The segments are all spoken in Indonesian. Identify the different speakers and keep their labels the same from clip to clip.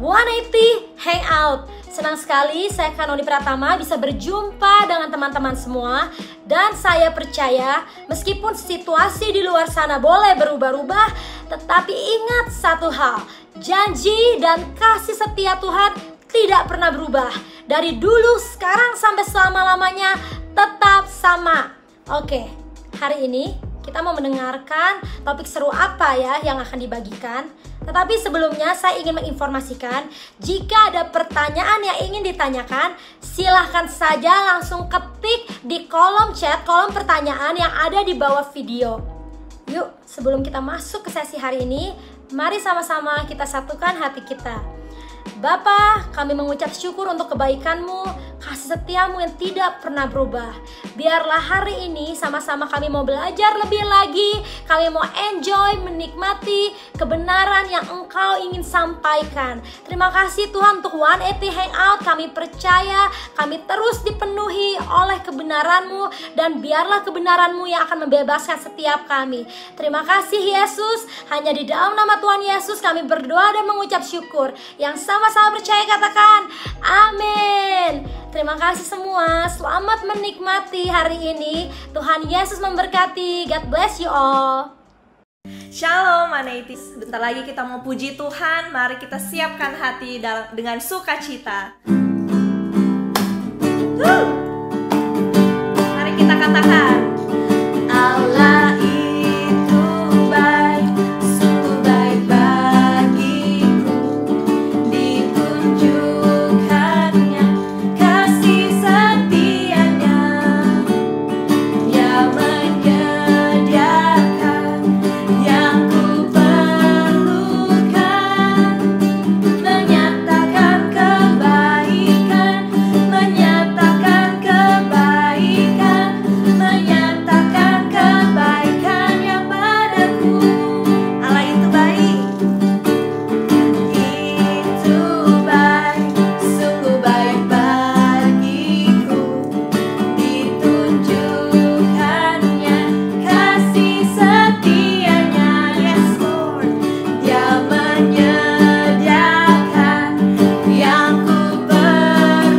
Speaker 1: 180 Hangout. Senang sekali saya Kanoni Pratama bisa berjumpa dengan teman-teman semua. Dan saya percaya meskipun situasi di luar sana boleh berubah-ubah, tetapi ingat satu hal, janji dan kasih setia Tuhan tidak pernah berubah. Dari dulu, sekarang sampai selama-lamanya tetap sama. Oke, hari ini kita mau mendengarkan topik seru apa ya yang akan dibagikan. Tetapi sebelumnya saya ingin menginformasikan, jika ada pertanyaan yang ingin ditanyakan, silahkan saja langsung ketik di kolom chat, kolom pertanyaan yang ada di bawah video. Yuk, sebelum kita masuk ke sesi hari ini, mari sama-sama kita satukan hati kita. Bapa, kami mengucap syukur untuk kebaikan-Mu, kasih setiamu yang tidak pernah berubah. Biarlah hari ini sama-sama kami mau belajar lebih lagi. Kami mau enjoy, menikmati kebenaran yang Engkau ingin sampaikan. Terima kasih Tuhan untuk 180 Hangout. Kami percaya kami terus dipenuhi oleh kebenaran-Mu, dan biarlah kebenaran-Mu yang akan membebaskan setiap kami. Terima kasih Yesus. Hanya di dalam nama Tuhan Yesus kami berdoa dan mengucap syukur. Yang sama-sama percaya katakan amin. Terima kasih semua. Selamat menikmati hari ini. Tuhan Yesus memberkati. God bless you all.
Speaker 2: Shalom 180. Sebentar lagi kita mau puji Tuhan. Mari kita siapkan hati dengan sukacita. Mari kita katakan, Allah itu baik, sungguh baik bagiku. Ditunjukkannya kasih setianya, Dia menyediakan yang ku perlukan, menyatakan kebaikan, menyatakan kebaikan, menyatakan kebaikannya padaku. Allah itu baik, itu baik, sungguh baik bagiku. Ditunjukkannya kasih setianya, yes Lord. Dia menyediakan yang ku perlukan,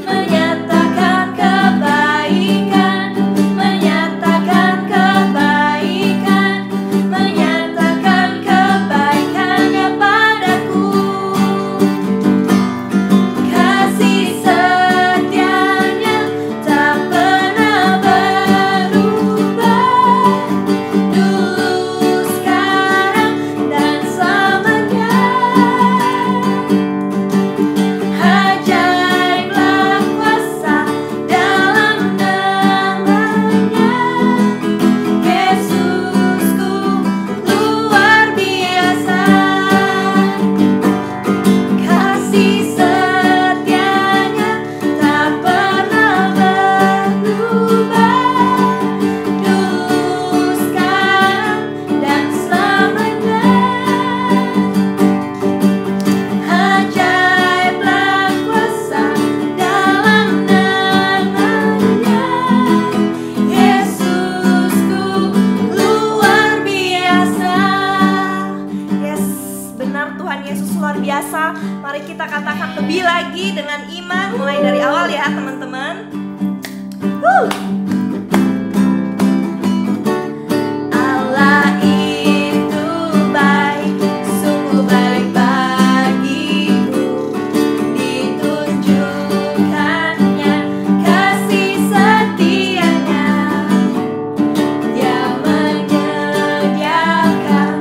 Speaker 2: menyatakan kebaikan, menyatakan kebaikan, menyatakan kebaikannya padaku. Kasih setianya tak pernah berubah, dulu, sekarang, dan selamanya. Ajaiblah kuasa dalam namanya, Yesusku luar biasa. Kasih setianya tak pernah berubah, dulu, sekarang, dan selamanya. Ajaiblah kuasa dalam namanya, Yesusku luar biasa. Yes, benar Tuhan Yesus luar biasa. Mari kita katakan lebih lagi dengan iman, mulai dari awal ya teman-teman. Allah itu baik, sungguh baik bagiku. Ditunjukkannya kasih setianya, Dia menyediakan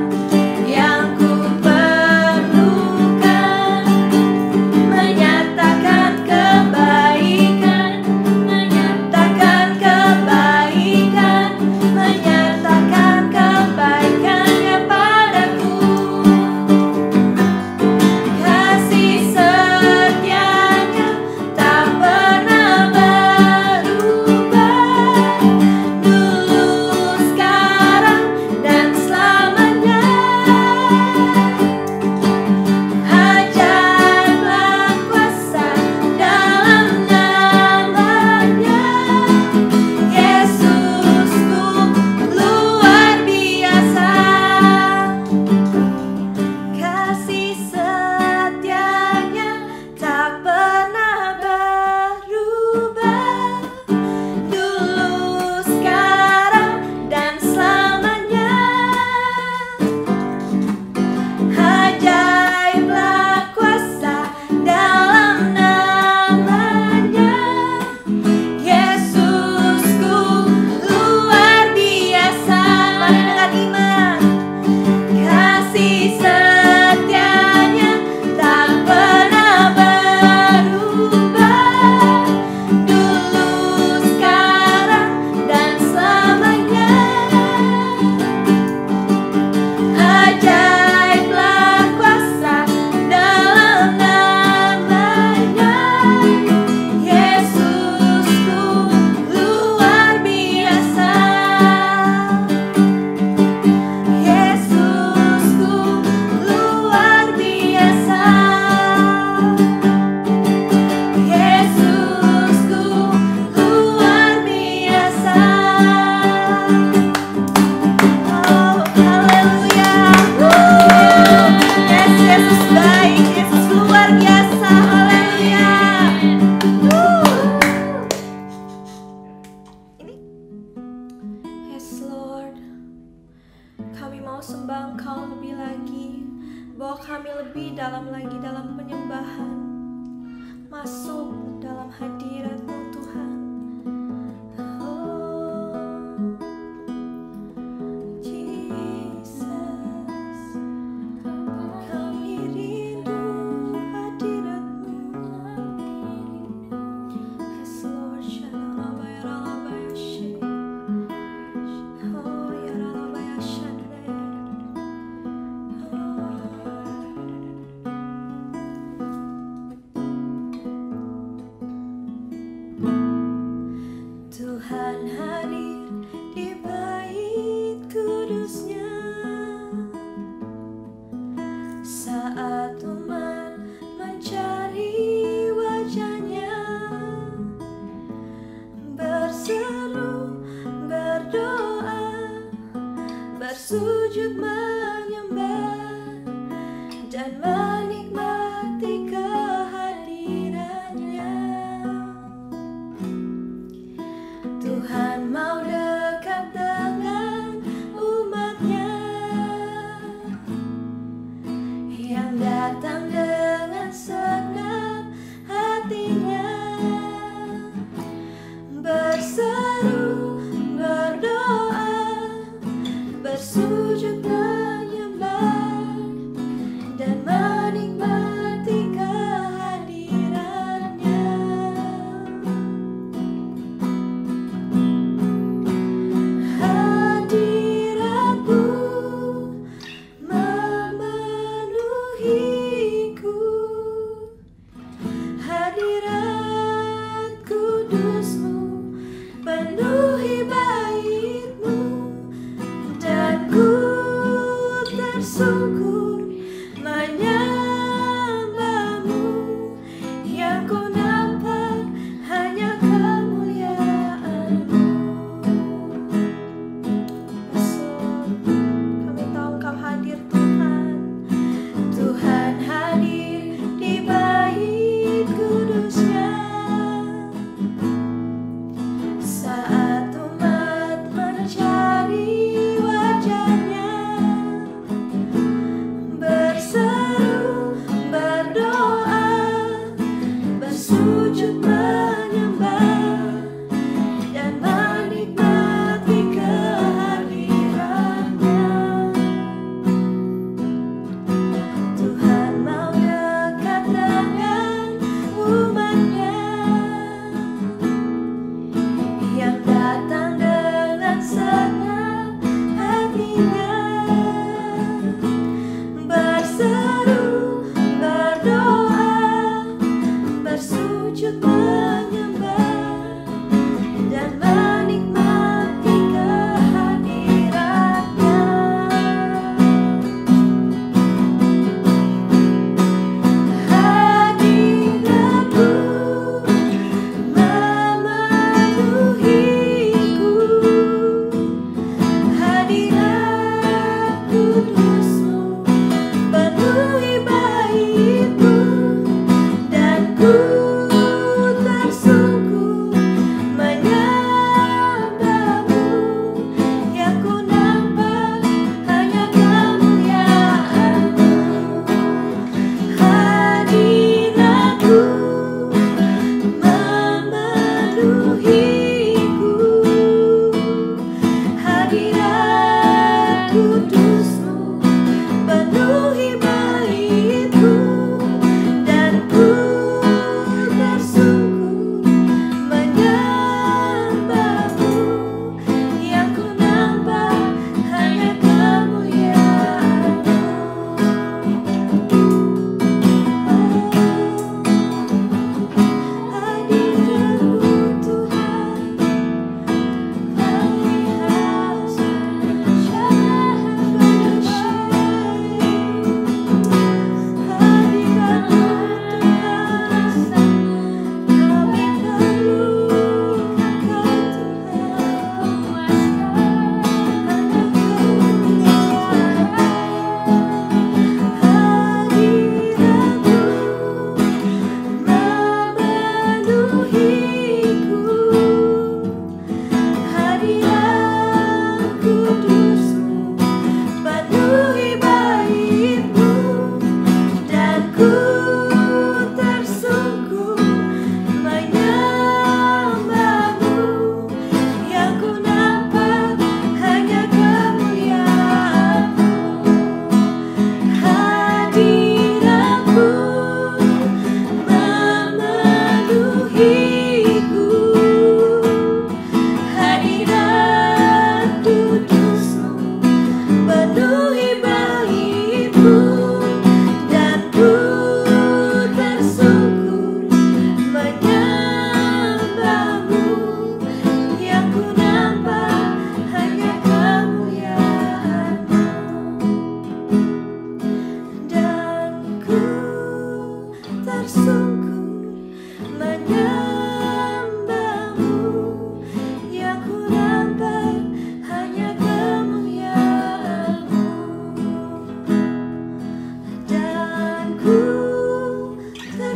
Speaker 2: yang ku perlukan, menyatakan kebaikan, menyatakan kebaikan, menyatakan kebaikan.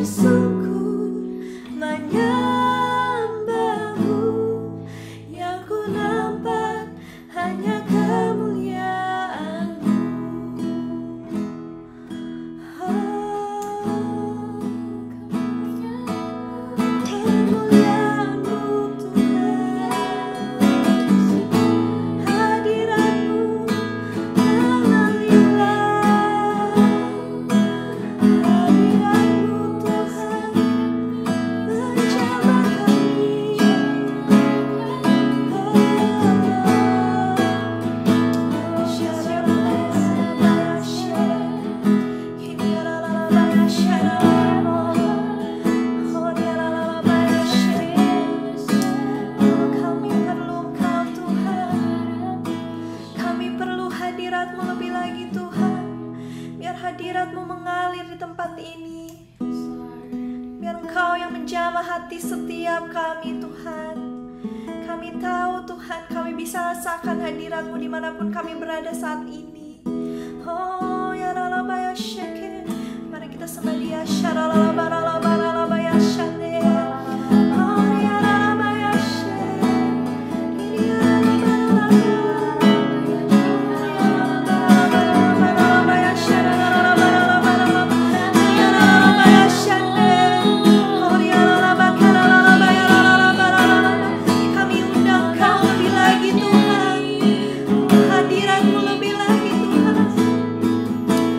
Speaker 2: bersungkur menyembahmu, yang ku nampak hanya kemuliaan-Mu. Kemuliaan-Mu Tuhan, hadirat-Mu mengalirlah, hadirat-Mu Tuhan menjamah kami. Kami perlu Engkau Tuhan, kami perlu hadirat-Mu lebih lagi Tuhan. Biar hadirat-Mu mengalir di tempat ini, biar Engkau yang menjamah hati setiap kami Tuhan. Kami tahu Tuhan, kami bisa rasakan hadirat-Mu dimanapun kami berada saat ini. Oh ya lalabaya sheke, mari kita sembah Dia. Sharalabaralabaralabaya shande. Oh ya lalabaya sheke, ini ya lalabaya sharalabaralabaralabaya shande. Oh ya lalabakaralalabaya. Kami undang Kau lebih lagi Tuhan, hadirat-Mu lebih lagi Tuhan.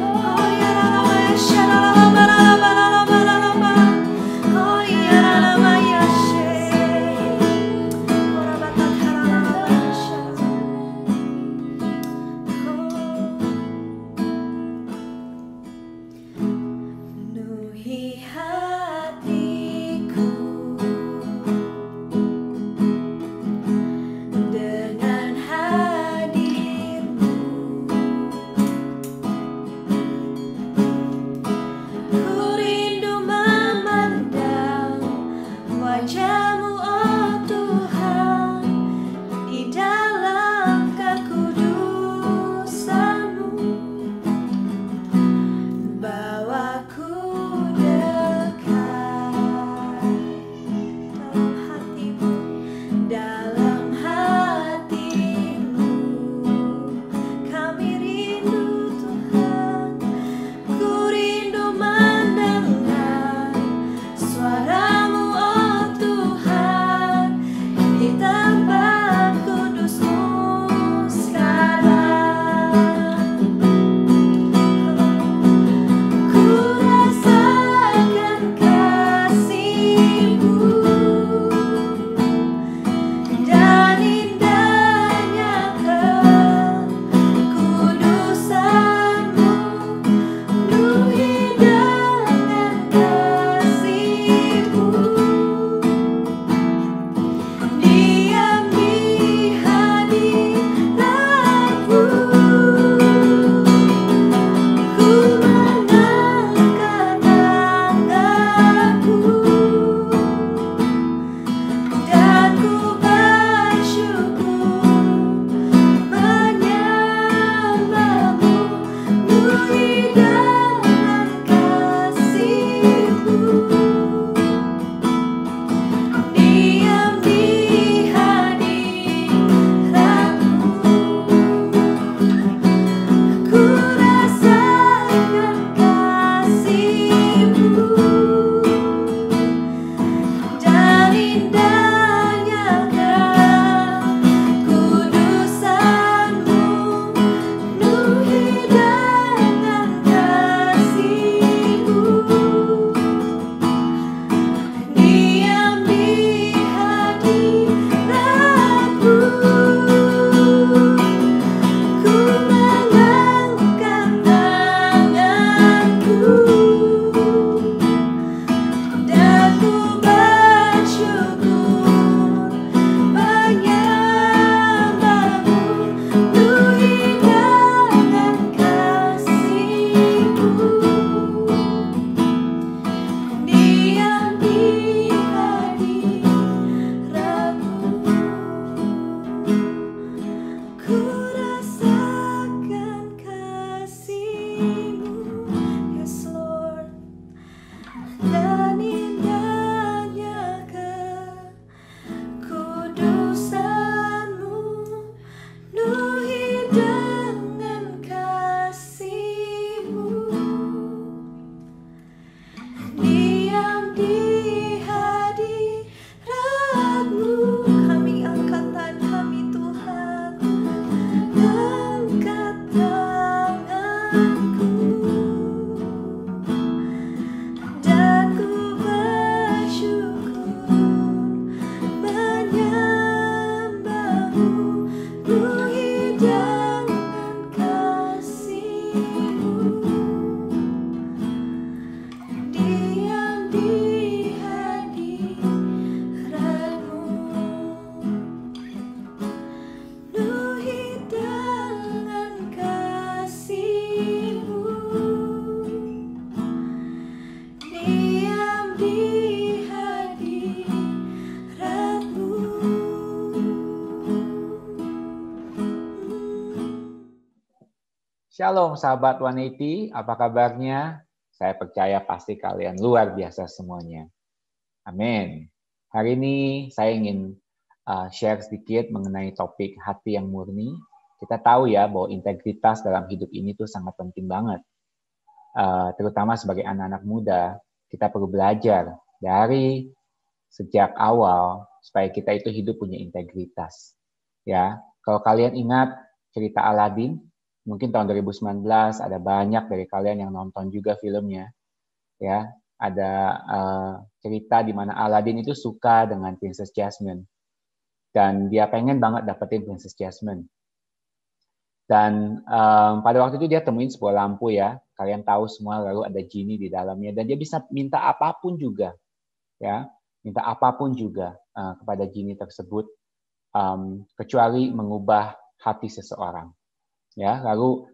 Speaker 2: Oh ya lalabaya sharalabaralabaralabaya. Oh ya lalabaya sheke, oh rabatakaralalabaya shande. Penuhi hatiku dengan hadir-Mu. Ku rindu memandang wajah-Mu, oh Tuhan, di dalam kekudusan-Mu. Bawaku dekat
Speaker 3: Shalom sahabat 180, apa kabarnya? Saya percaya pasti kalian luar biasa semuanya. Amin. Hari ini saya ingin share sedikit mengenai topik hati yang murni. Kita tahu ya bahwa integritas dalam hidup ini tuh sangat penting banget. Terutama sebagai anak-anak muda, kita perlu belajar dari sejak awal supaya kita itu hidup punya integritas. Ya, kalau kalian ingat cerita Aladin, mungkin tahun 2019 ada banyak dari kalian yang nonton juga filmnya. Ya, ada cerita di mana Aladin itu suka dengan Princess Jasmine dan dia pengen banget dapetin Princess Jasmine. Dan pada waktu itu dia temuin sebuah lampu ya, kalian tahu semua, lalu ada genie di dalamnya dan dia bisa minta apapun juga, ya, minta apapun juga kepada genie tersebut, kecuali mengubah hati seseorang. Ya, lalu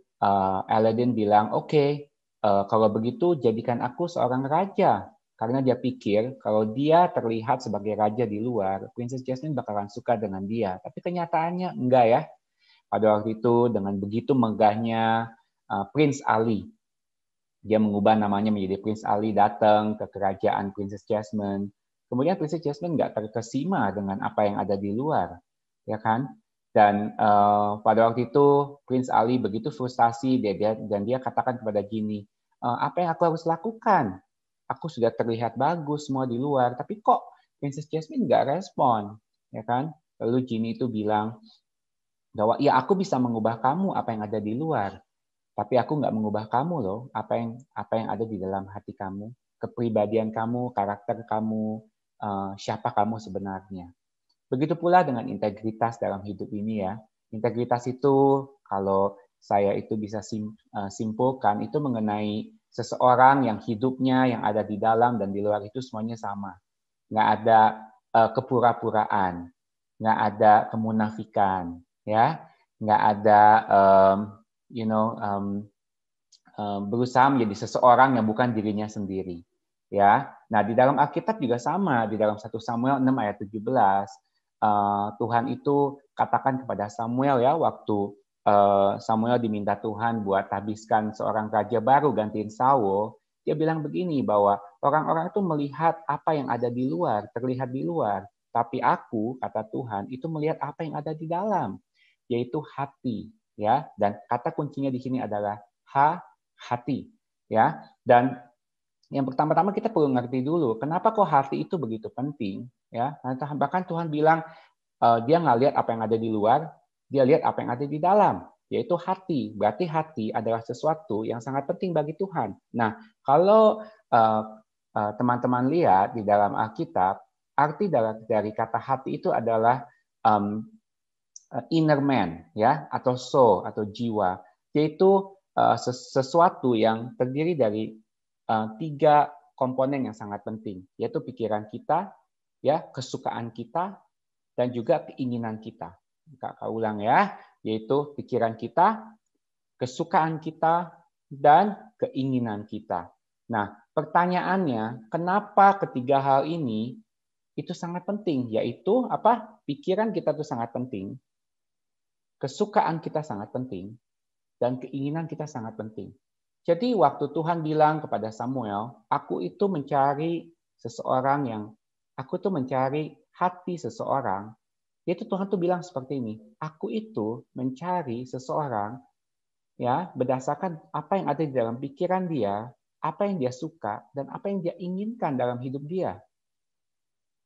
Speaker 3: Aladdin bilang, oke, kalau begitu jadikan aku seorang raja. Karena dia pikir kalau dia terlihat sebagai raja di luar, Princess Jasmine bakalan suka dengan dia. Tapi kenyataannya enggak ya. Pada waktu itu dengan begitu megahnya Prince Ali, dia mengubah namanya menjadi Prince Ali, datang ke kerajaan Princess Jasmine. Kemudian Princess Jasmine nggak terkesima dengan apa yang ada di luar, ya kan? Dan pada waktu itu Prince Ali begitu frustasi dan dia katakan kepada genie, apa yang aku harus lakukan? Aku sudah terlihat bagus semua di luar, tapi kok Princess Jasmine nggak respon, ya kan? Lalu genie itu bilang bahwa ya aku bisa mengubah kamu apa yang ada di luar, tapi aku nggak mengubah kamu loh, apa yang ada di dalam hati kamu, kepribadian kamu, karakter kamu, siapa kamu sebenarnya. Begitu pula dengan integritas dalam hidup ini ya. Integritas itu kalau saya itu bisa simpulkan itu mengenai seseorang yang hidupnya yang ada di dalam dan di luar itu semuanya sama. Nggak ada kepura-puraan, nggak ada kemunafikan, ya, nggak ada berusaha menjadi seseorang yang bukan dirinya sendiri. Ya, nah di dalam Alkitab juga sama, di dalam 1 Samuel 6 ayat 17. Tuhan itu katakan kepada Samuel ya, waktu Samuel diminta Tuhan buat habiskan seorang raja baru gantiin Saul, dia bilang begini bahwa orang-orang itu melihat apa yang ada di luar, terlihat di luar, tapi aku, kata Tuhan, itu melihat apa yang ada di dalam, yaitu hati, ya. Dan kata kuncinya di sini adalah hati, ya. Dan yang pertama-tama kita perlu ngerti dulu, kenapa kok hati itu begitu penting, ya. Bahkan Tuhan bilang dia nggak lihat apa yang ada di luar, dia lihat apa yang ada di dalam, yaitu hati. Berarti hati adalah sesuatu yang sangat penting bagi Tuhan. Nah, kalau teman-teman lihat di dalam Alkitab, arti dari kata hati itu adalah inner man, ya, atau soul atau jiwa, yaitu sesuatu yang terdiri dari 3 komponen yang sangat penting, yaitu pikiran kita, ya, kesukaan kita, dan juga keinginan kita. Kakak ulang ya, yaitu pikiran kita, kesukaan kita, dan keinginan kita. Nah, pertanyaannya, kenapa ketiga hal ini itu sangat penting? Yaitu apa? Pikiran kita itu sangat penting, kesukaan kita sangat penting, dan keinginan kita sangat penting. Jadi waktu Tuhan bilang kepada Samuel, aku itu mencari seseorang yang, aku tuh mencari hati seseorang, yaitu Tuhan tuh bilang seperti ini, aku itu mencari seseorang ya berdasarkan apa yang ada di dalam pikiran dia, apa yang dia suka, dan apa yang dia inginkan dalam hidup dia.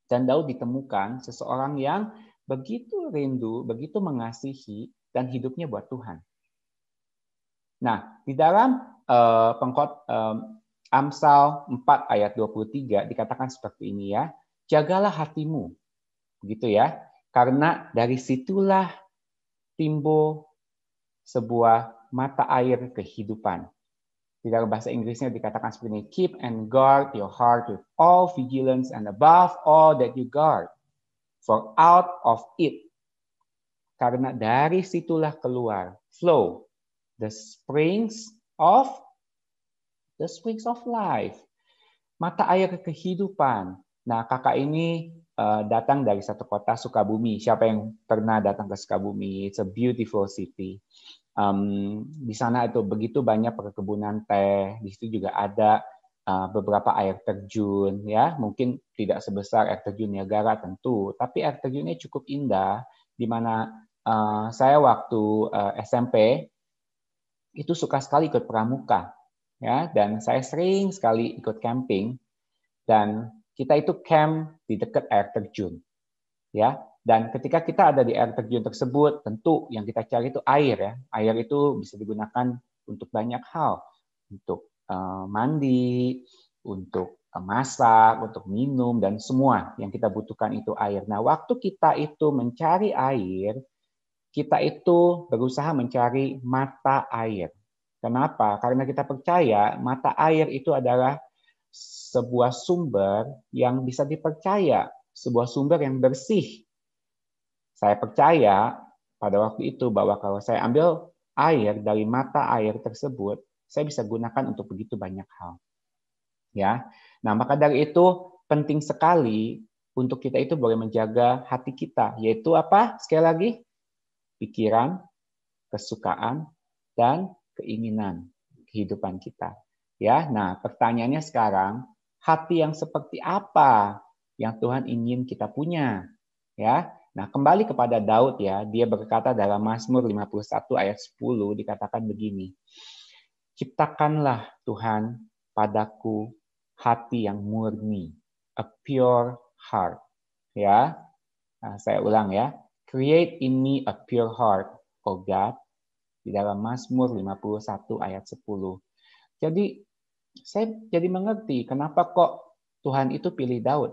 Speaker 3: Dan Daud ditemukan seseorang yang begitu rindu, begitu mengasihi, dan hidupnya buat Tuhan. Nah, di dalam Amsal 4 ayat 23 dikatakan seperti ini ya, jagalah hatimu, begitu ya, karena dari situlah timbul sebuah mata air kehidupan. Di dalam bahasa Inggrisnya dikatakan seperti ini, keep and guard your heart with all vigilance and above all that you guard, for out of it, karena dari situlah keluar, flow the springs of life. Mata air kehidupan. Nah, kakak ini datang dari satu kota, Sukabumi. Siapa yang pernah datang ke Sukabumi? It's a beautiful city. Di sana itu begitu banyak perkebunan teh. Di situ juga ada beberapa air terjun, ya. Mungkin tidak sebesar air terjun Niagara tentu, tapi air terjunnya cukup indah. Di mana saya waktu SMP itu suka sekali ikut pramuka, ya. Dan saya sering sekali ikut camping. Dan kita itu camp di dekat air terjun, ya. Dan ketika kita ada di air terjun tersebut, tentu yang kita cari itu air, ya. Air itu bisa digunakan untuk banyak hal, untuk mandi, untuk masak, untuk minum, dan semua yang kita butuhkan itu air. Nah, waktu kita itu mencari air, kita itu berusaha mencari mata air. Kenapa? Karena kita percaya mata air itu adalah sebuah sumber yang bisa dipercaya, sebuah sumber yang bersih. Saya percaya pada waktu itu bahwa kalau saya ambil air dari mata air tersebut, saya bisa gunakan untuk begitu banyak hal. Ya. Nah, maka dari itu penting sekali untuk kita itu boleh menjaga hati kita, yaitu apa? Sekali lagi, pikiran, kesukaan, dan keinginan kehidupan kita. Ya, nah pertanyaannya sekarang, hati yang seperti apa yang Tuhan ingin kita punya? Ya, nah kembali kepada Daud, ya, dia berkata dalam Mazmur 51 ayat 10 dikatakan begini, ciptakanlah Tuhan padaku hati yang murni, a pure heart. Ya, nah, saya ulang ya, create in me a pure heart, O God, di dalam Mazmur 51 ayat 10. Jadi saya jadi mengerti kenapa kok Tuhan itu pilih Daud.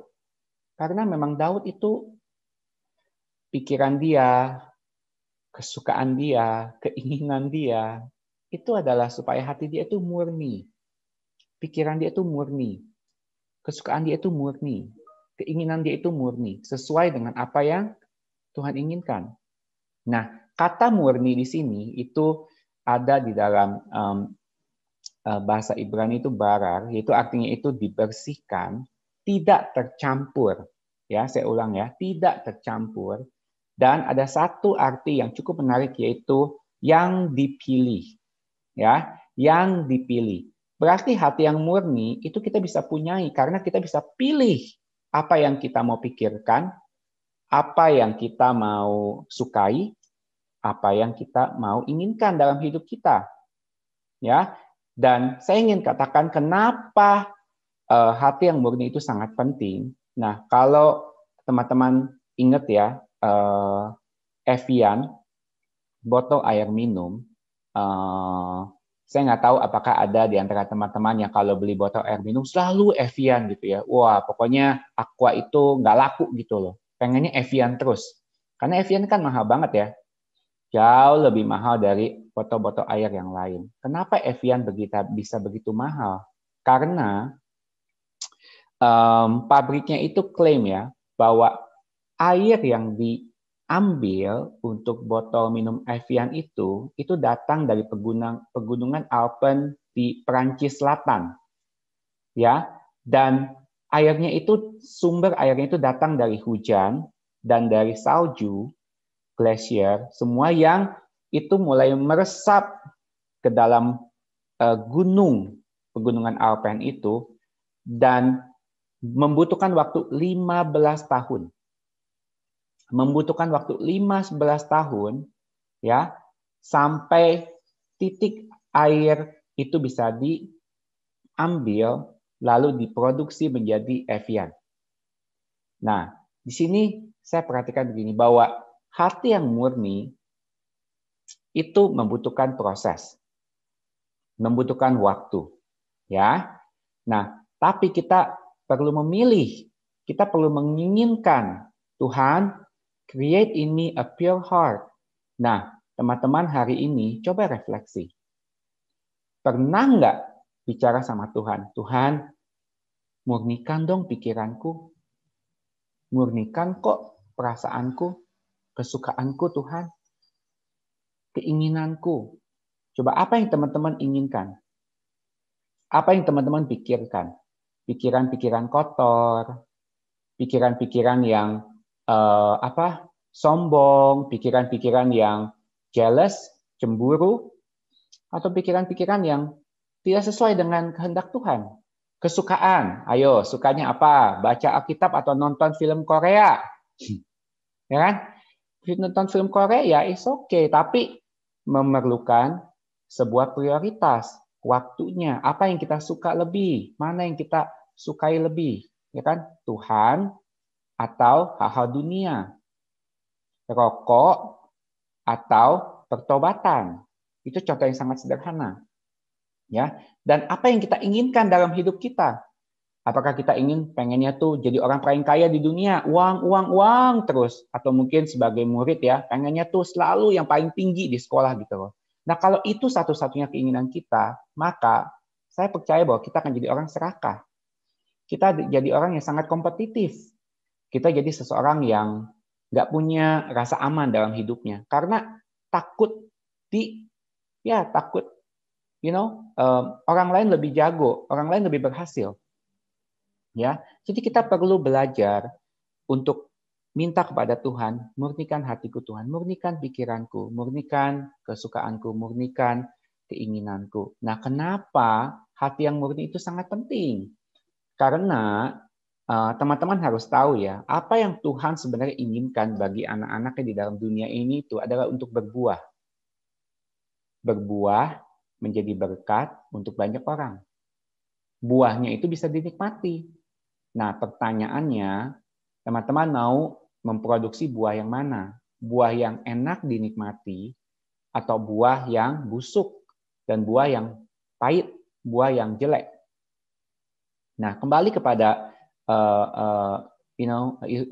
Speaker 3: Karena memang Daud itu pikiran dia, kesukaan dia, keinginan dia, itu adalah supaya hati dia itu murni. Pikiran dia itu murni. Kesukaan dia itu murni. Keinginan dia itu murni. Sesuai dengan apa yang Tuhan inginkan. Nah, kata murni di sini itu ada di dalam bahasa Ibrani itu barar, yaitu artinya itu dibersihkan, tidak tercampur. Ya, saya ulang ya, tidak tercampur. Dan ada satu arti yang cukup menarik, yaitu yang dipilih. Ya, yang dipilih. Berarti hati yang murni itu kita bisa punyai karena kita bisa pilih apa yang kita mau pikirkan, apa yang kita mau sukai, apa yang kita mau inginkan dalam hidup kita. Ya. Dan saya ingin katakan kenapa hati yang murni itu sangat penting. Nah, kalau teman-teman ingat ya, Evian, botol air minum, saya nggak tahu apakah ada di antara teman-teman yang kalau beli botol air minum selalu Evian gitu ya. Wah, pokoknya Aqua itu nggak laku gitu loh. Pengennya Evian terus. Karena Evian kan mahal banget ya. Jauh lebih mahal dari botol-botol air yang lain. Kenapa Evian bisa begitu mahal? Karena pabriknya itu klaim ya bahwa air yang diambil untuk botol minum Evian itu datang dari pegunungan Alpen di Perancis Selatan, ya. Dan airnya itu sumber airnya itu datang dari hujan dan dari salju. Glacier, semua yang itu mulai meresap ke dalam pegunungan Alpen itu dan membutuhkan waktu 15 tahun. Membutuhkan waktu 15 tahun ya sampai titik air itu bisa diambil lalu diproduksi menjadi Evian. Nah, di sini saya perhatikan begini bahwa hati yang murni itu membutuhkan proses, membutuhkan waktu, ya. Nah, tapi kita perlu memilih, kita perlu menginginkan Tuhan create in me a pure heart. Nah, teman-teman hari ini coba refleksi. Pernah nggak bicara sama Tuhan? Tuhan, murnikan dong pikiranku, murnikan kok perasaanku. Kesukaanku Tuhan, keinginanku. Coba apa yang teman-teman inginkan? Apa yang teman-teman pikirkan? Pikiran-pikiran kotor, pikiran-pikiran yang sombong, pikiran-pikiran yang jealous, cemburu, atau pikiran-pikiran yang tidak sesuai dengan kehendak Tuhan. Kesukaan, ayo sukanya apa? Baca Alkitab atau nonton film Korea? Ya kan? Nonton film Korea is okay, tapi memerlukan sebuah prioritas, waktunya, apa yang kita suka lebih, mana yang kita sukai lebih, ya kan? Tuhan atau hal-hal dunia, rokok atau pertobatan. Itu contoh yang sangat sederhana. Ya, dan apa yang kita inginkan dalam hidup kita? Apakah kita ingin pengennya tuh jadi orang paling kaya di dunia, uang, uang, uang terus, atau mungkin sebagai murid ya, pengennya tuh selalu yang paling tinggi di sekolah gitu loh. Nah, kalau itu satu-satunya keinginan kita, maka saya percaya bahwa kita akan jadi orang serakah. Kita jadi orang yang sangat kompetitif. Kita jadi seseorang yang nggak punya rasa aman dalam hidupnya karena takut takut orang lain lebih jago, orang lain lebih berhasil. Ya, jadi kita perlu belajar untuk minta kepada Tuhan, murnikan hatiku Tuhan, murnikan pikiranku, murnikan kesukaanku, murnikan keinginanku. Nah, kenapa hati yang murni itu sangat penting? Karena teman-teman harus tahu ya, apa yang Tuhan sebenarnya inginkan bagi anak-anaknya di dalam dunia ini itu adalah untuk berbuah. Berbuah menjadi berkat untuk banyak orang. Buahnya itu bisa dinikmati. Nah, pertanyaannya, teman-teman mau memproduksi buah yang mana? Buah yang enak dinikmati atau buah yang busuk dan buah yang pahit, buah yang jelek? Nah, kembali kepada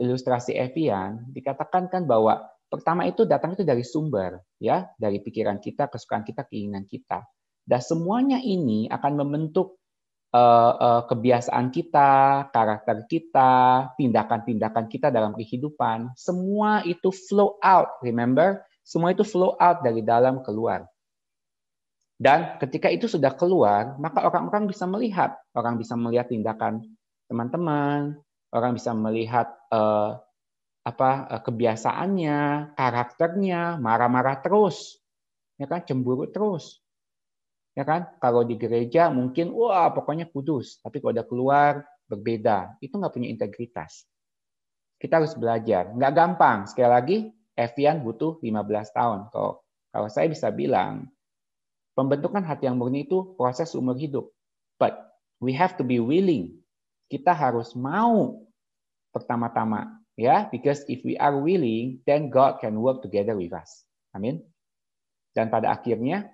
Speaker 3: ilustrasi Evian, dikatakan kan bahwa pertama itu datang itu dari sumber, ya, dari pikiran kita, kesukaan kita, keinginan kita. Dan semuanya ini akan membentuk kebiasaan kita, karakter kita, tindakan-tindakan kita dalam kehidupan. Semua itu flow out, remember? Semua itu flow out dari dalam keluar. Dan ketika itu sudah keluar, maka orang-orang bisa melihat. Orang bisa melihat tindakan teman-teman, orang bisa melihat kebiasaannya, karakternya, marah-marah terus, ya kan, cemburu terus. Ya kan, kalau di gereja mungkin wah pokoknya kudus, tapi kalau udah keluar berbeda, itu nggak punya integritas. Kita harus belajar, nggak gampang. Sekali lagi, Evian butuh 15 tahun. Kalau saya bisa bilang, pembentukan hati yang murni itu proses umur hidup. But we have to be willing. Kita harus mau pertama-tama, ya, because if we are willing, then God can work together with us. Amin. Dan pada akhirnya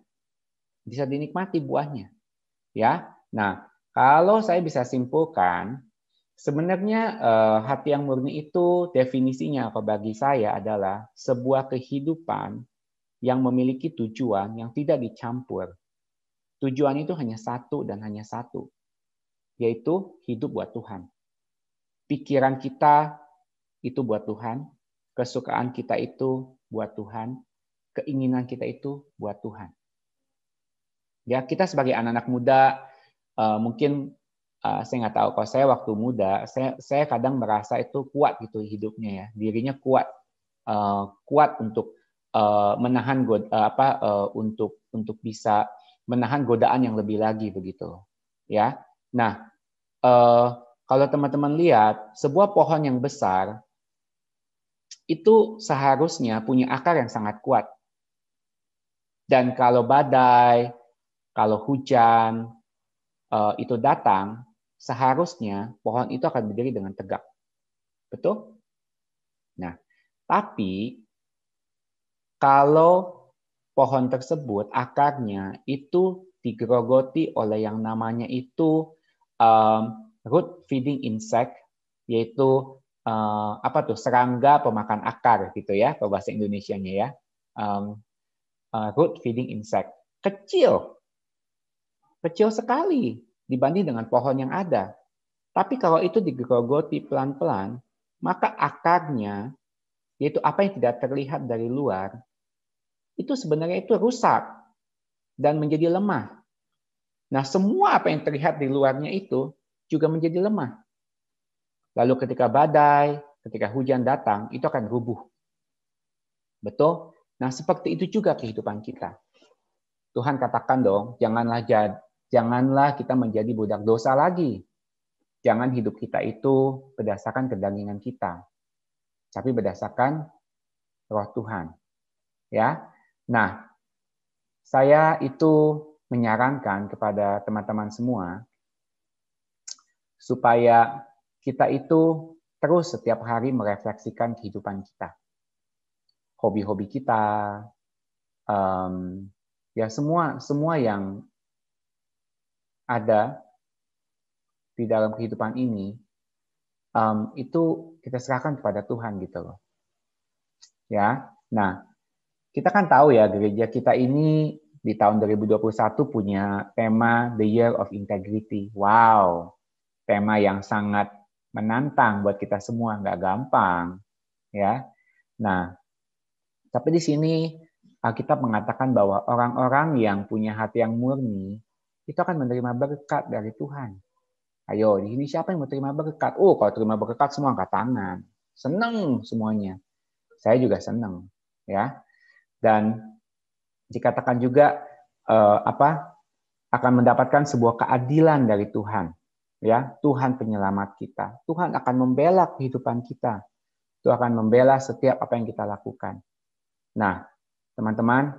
Speaker 3: bisa dinikmati buahnya. Ya. Nah, kalau saya bisa simpulkan, sebenarnya hati yang murni itu definisinya apa bagi saya adalah sebuah kehidupan yang memiliki tujuan yang tidak dicampur. Tujuan itu hanya satu dan hanya satu, yaitu hidup buat Tuhan. Pikiran kita itu buat Tuhan, kesukaan kita itu buat Tuhan, keinginan kita itu buat Tuhan. Ya, kita sebagai anak-anak muda, mungkin saya nggak tahu, kalau saya waktu muda, saya kadang merasa itu kuat gitu hidupnya ya, dirinya kuat untuk menahan untuk bisa menahan godaan yang lebih lagi begitu. Ya, nah kalau teman-teman lihat sebuah pohon yang besar itu seharusnya punya akar yang sangat kuat, dan kalau badai, kalau hujan itu datang, seharusnya pohon itu akan berdiri dengan tegak. Betul? Nah, tapi kalau pohon tersebut akarnya itu digerogoti oleh yang namanya itu root feeding insect, yaitu serangga pemakan akar gitu ya, kalau bahasa Indonesianya ya. Root feeding insect. Kecil sekali dibanding dengan pohon yang ada. Tapi kalau itu digerogoti pelan-pelan, maka akarnya, yaitu apa yang tidak terlihat dari luar, itu sebenarnya itu rusak dan menjadi lemah. Nah, semua apa yang terlihat di luarnya itu juga menjadi lemah. Lalu ketika badai, ketika hujan datang, itu akan rubuh. Betul? Nah, seperti itu juga kehidupan kita. Tuhan katakan dong, janganlah kita menjadi budak dosa lagi. Jangan hidup kita itu berdasarkan kedagingan kita, tapi berdasarkan Roh Tuhan. Ya. Nah, saya itu menyarankan kepada teman-teman semua supaya kita itu terus setiap hari merefleksikan kehidupan kita. Hobi-hobi kita, ya semua yang ada di dalam kehidupan ini, itu kita serahkan kepada Tuhan gitu loh. Ya, nah kita kan tahu ya gereja kita ini di tahun 2021 punya tema The Year of Integrity. Wow, tema yang sangat menantang buat kita semua, nggak gampang, ya. Nah, tapi di sini Alkitab mengatakan bahwa orang-orang yang punya hati yang murni itu akan menerima berkat dari Tuhan. Ayo, di sini siapa yang mau terima berkat? Oh, kalau terima berkat semua angkat tangan. Seneng semuanya. Saya juga seneng, ya. Dan dikatakan juga akan mendapatkan sebuah keadilan dari Tuhan. Ya, Tuhan penyelamat kita. Tuhan akan membela kehidupan kita. Tuhan akan membela setiap apa yang kita lakukan. Nah, teman-teman,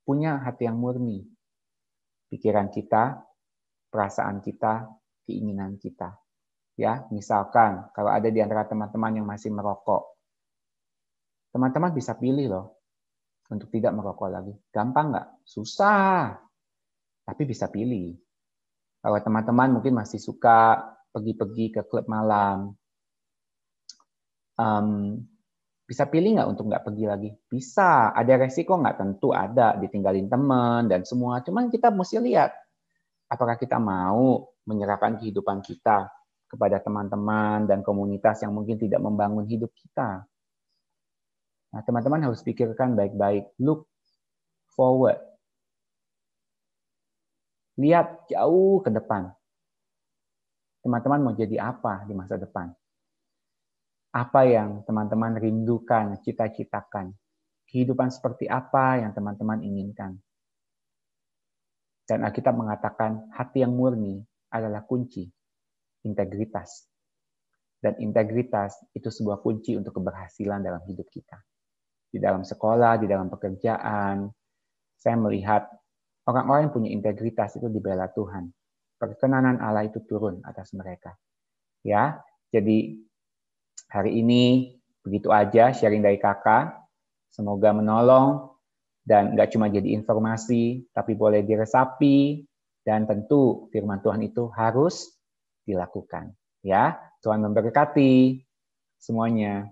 Speaker 3: punya hati yang murni. Pikiran kita, perasaan kita, keinginan kita. Ya, misalkan kalau ada di antara teman-teman yang masih merokok, teman-teman bisa pilih loh untuk tidak merokok lagi. Gampang nggak? Susah. Tapi bisa pilih. Kalau teman-teman mungkin masih suka pergi-pergi ke klub malam, bisa pilih nggak untuk nggak pergi lagi? Bisa. Ada resiko nggak? Tentu ada. Ditinggalin teman dan semua. Cuman kita mesti lihat, apakah kita mau menyerahkan kehidupan kita kepada teman-teman dan komunitas yang mungkin tidak membangun hidup kita. Nah, teman-teman harus pikirkan baik-baik. Look forward. Lihat jauh ke depan. Teman-teman mau jadi apa di masa depan? Apa yang teman-teman rindukan, cita-citakan? Kehidupan seperti apa yang teman-teman inginkan? Dan Alkitab mengatakan hati yang murni adalah kunci integritas. Dan integritas itu sebuah kunci untuk keberhasilan dalam hidup kita. Di dalam sekolah, di dalam pekerjaan, saya melihat orang-orang yang punya integritas itu dibela Tuhan. Perkenanan Allah itu turun atas mereka. Ya, jadi hari ini begitu aja sharing dari kakak. Semoga menolong dan nggak cuma jadi informasi, tapi boleh diresapi dan tentu firman Tuhan itu harus dilakukan. Ya, Tuhan memberkati semuanya.